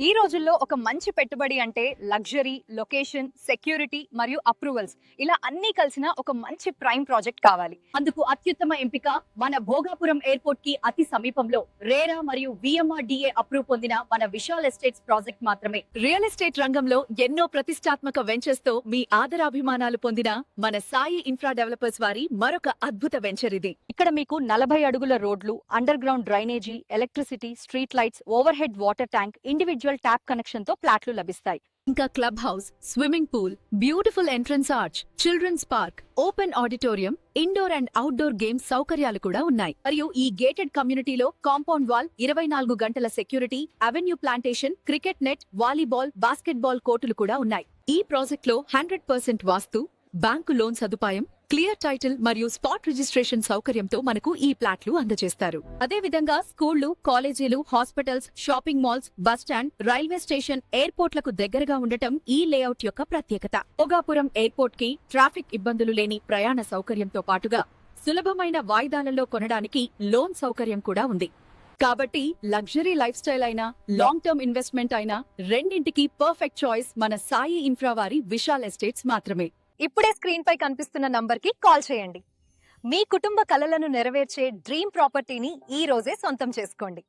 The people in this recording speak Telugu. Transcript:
ఈ రోజుల్లో ఒక మంచి పెట్టుబడి అంటే లగ్జరీ, లొకేషన్, సెక్యూరిటీ మరియు అప్రూవల్స్ ఇలా అన్ని కలిసిన ఒక మంచి ప్రైమ్ ప్రాజెక్ట్ కావాలి. అందుకు అత్యుత్తమ ఎంపిక మన భోగాపురం ఎయిర్పోర్ట్ కి అతి సమీపంలో రేరా మరియు విఎంఆర్డీఏ అప్రూవ్ పొందిన మన విశాల్ ఎస్టేట్స్ ప్రాజెక్ట్ మాత్రమే. రియల్ ఎస్టేట్ రంగంలో ఎన్నో ప్రతిష్టాత్మక వెంచర్స్ తో మీ ఆదరాభిమానాలు పొందిన మన సాయి ఇన్ఫ్రా డెవలపర్స్ వారి మరొక అద్భుత వెంచర్ ఇది. ఇక్కడ మీకు 40 అడుగుల రోడ్లు, underground drainage, electricity, street lights, overhead water tank, individual tap connection తో ఫ్లాట్లు లభిస్తాయి. ఇంకా club house, swimming pool, beautiful entrance arch, children's park, open auditorium, indoor and outdoor games సౌకర్యాలు కూడా ఉన్నాయి. మరియు ఈ గేటెడ్ కమ్యూనిటీలో కాంపౌండ్ వాల్, 24 గంటల security, avenue plantation, cricket net, volleyball, basketball కోర్టులు కూడా ఉన్నాయి. ఈ ప్రాజెక్ట్ లో 100% వాస్తు, బ్యాంకు లోన్ సదుపాయం, క్లియర్ టైటిల్ మరియు స్పాట్ రిజిస్ట్రేషన్ సౌకర్యంతో మనకు ఈ ప్లాట్లు అందజేస్తారు. అదే విధంగా స్కూళ్లు, కాలేజీలు, hospitals, shopping malls, bus stand, railway station, ఎయిర్పోర్ట్లకు దగ్గరగా ఉండటం ఈ లేఅవుట్ యొక్క ప్రత్యేకత. భోగాపురం ఎయిర్పోర్ట్ కి ట్రాఫిక్ ఇబ్బందులు లేని ప్రయాణ సౌకర్యంతో పాటుగా సులభమైన వాయిదాలలో కొనడానికి లోన్ సౌకర్యం కూడా ఉంది. కాబట్టి లగ్జరీ లైఫ్ స్టైల్ అయినా, లాంగ్ టర్మ్ ఇన్వెస్ట్మెంట్ అయినా రెండింటికి పర్ఫెక్ట్ చాయిస్ మన సాయి ఇన్ఫ్రా వారి విశాల్ ఎస్టేట్స్ మాత్రమే. ఇప్పుడే స్క్రీన్ పై కనిపిస్తున్న నంబర్ కి కాల్ చేయండి. మీ కుటుంబ కలలను నెరవేర్చే డ్రీమ్ ప్రాపర్టీని ఈ రోజే సొంతం చేసుకోండి.